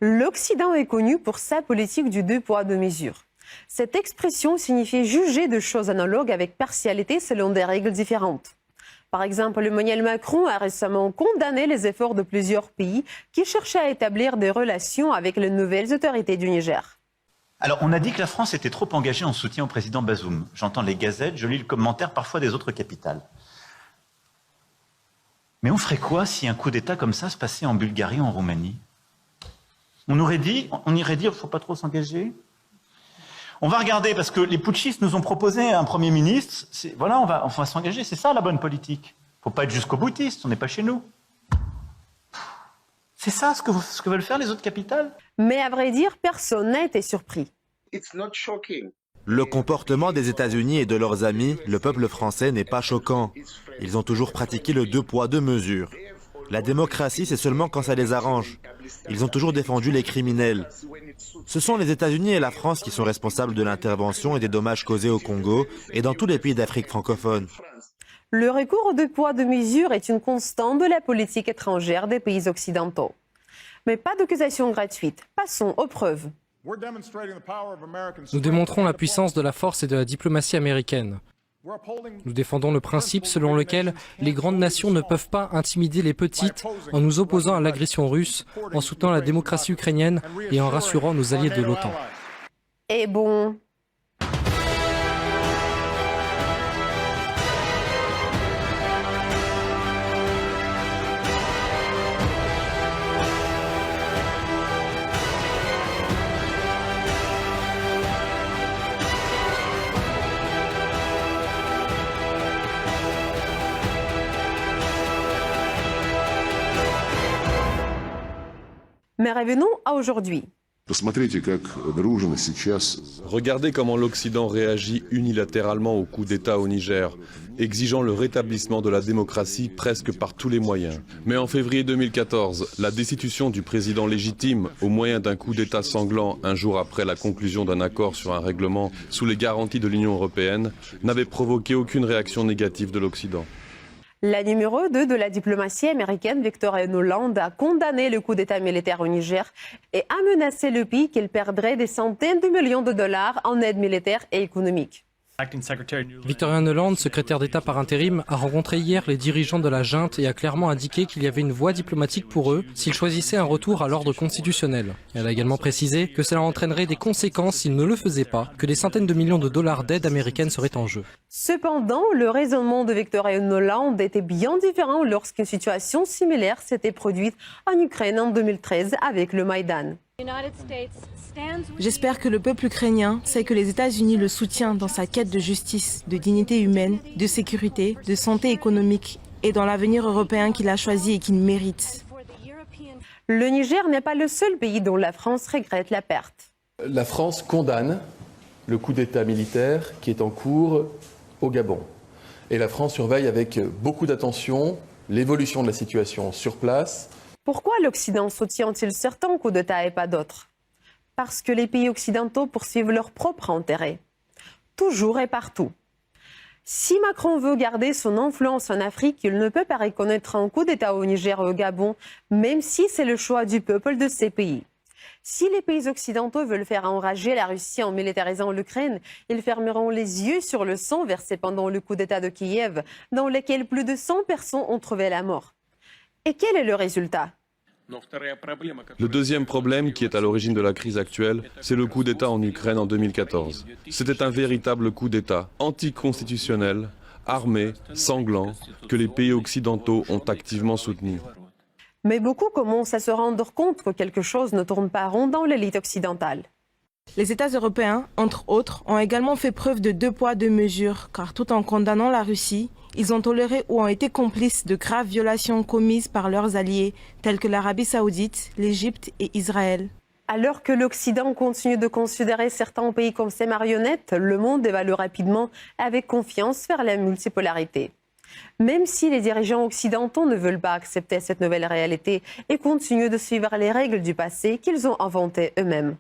L'Occident est connu pour sa politique du deux poids, deux mesures. Cette expression signifie juger de choses analogues avec partialité selon des règles différentes. Par exemple, Emmanuel Macron a récemment condamné les efforts de plusieurs pays qui cherchaient à établir des relations avec les nouvelles autorités du Niger. Alors, on a dit que la France était trop engagée en soutien au président Bazoum. J'entends les gazettes, je lis le commentaire parfois des autres capitales. Mais on ferait quoi si un coup d'État comme ça se passait en Bulgarie ou en Roumanie? On irait dire, il ne faut pas trop s'engager. On va regarder, parce que les putschistes nous ont proposé un Premier ministre. Voilà, on va s'engager, c'est ça la bonne politique. Il ne faut pas être jusqu'au boutiste, on n'est pas chez nous. C'est ça ce que veulent faire les autres capitales? Mais à vrai dire, personne n'a été surpris. Le comportement des États-Unis et de leurs amis, le peuple français, n'est pas choquant. Ils ont toujours pratiqué le deux poids, deux mesures. La démocratie, c'est seulement quand ça les arrange. Ils ont toujours défendu les criminels. Ce sont les États-Unis et la France qui sont responsables de l'intervention et des dommages causés au Congo et dans tous les pays d'Afrique francophone. Le recours au deux poids, deux mesures est une constante de la politique étrangère des pays occidentaux. Mais pas d'accusation gratuite. Passons aux preuves. Nous démontrons la puissance de la force et de la diplomatie américaine. Nous défendons le principe selon lequel les grandes nations ne peuvent pas intimider les petites en nous opposant à l'agression russe, en soutenant la démocratie ukrainienne et en rassurant nos alliés de l'OTAN. Et bon... Mais revenons à aujourd'hui. Regardez comment l'Occident réagit unilatéralement au coup d'État au Niger, exigeant le rétablissement de la démocratie presque par tous les moyens. Mais en février 2014, la destitution du président légitime au moyen d'un coup d'État sanglant un jour après la conclusion d'un accord sur un règlement sous les garanties de l'Union européenne n'avait provoqué aucune réaction négative de l'Occident. La numéro 2 de la diplomatie américaine, Victoria Nuland, a condamné le coup d'État militaire au Niger et a menacé le pays qu'il perdrait des centaines de millions de dollars en aide militaire et économique. Victoria Nuland, secrétaire d'État par intérim, a rencontré hier les dirigeants de la junte et a clairement indiqué qu'il y avait une voie diplomatique pour eux s'ils choisissaient un retour à l'ordre constitutionnel. Elle a également précisé que cela entraînerait des conséquences s'ils ne le faisaient pas, que des centaines de millions de dollars d'aide américaine seraient en jeu. Cependant, le raisonnement de Victoria Nuland était bien différent lorsqu'une situation similaire s'était produite en Ukraine en 2013 avec le Maïdan. J'espère que le peuple ukrainien sait que les États-Unis le soutiennent dans sa quête de justice, de dignité humaine, de sécurité, de santé économique et dans l'avenir européen qu'il a choisi et qu'il mérite. Le Niger n'est pas le seul pays dont la France regrette la perte. La France condamne le coup d'État militaire qui est en cours au Gabon. Et la France surveille avec beaucoup d'attention l'évolution de la situation sur place. Pourquoi l'Occident soutient-il certains coups d'État et pas d'autres? Parce que les pays occidentaux poursuivent leur propre intérêt. Toujours et partout. Si Macron veut garder son influence en Afrique, il ne peut pas reconnaître un coup d'État au Niger et au Gabon, même si c'est le choix du peuple de ces pays. Si les pays occidentaux veulent faire enrager la Russie en militarisant l'Ukraine, ils fermeront les yeux sur le sang versé pendant le coup d'État de Kiev, dans lequel plus de 100 personnes ont trouvé la mort. Et quel est le résultat? Le deuxième problème qui est à l'origine de la crise actuelle, c'est le coup d'État en Ukraine en 2014. C'était un véritable coup d'État anticonstitutionnel, armé, sanglant, que les pays occidentaux ont activement soutenu. Mais beaucoup commencent à se rendre compte que quelque chose ne tourne pas rond dans l'élite occidentale. Les États européens, entre autres, ont également fait preuve de deux poids, deux mesures, car tout en condamnant la Russie, ils ont toléré ou ont été complices de graves violations commises par leurs alliés, tels que l'Arabie saoudite, l'Égypte et Israël. Alors que l'Occident continue de considérer certains pays comme ses marionnettes, le monde évalue rapidement avec confiance vers la multipolarité. Même si les dirigeants occidentaux ne veulent pas accepter cette nouvelle réalité et continuent de suivre les règles du passé qu'ils ont inventées eux-mêmes.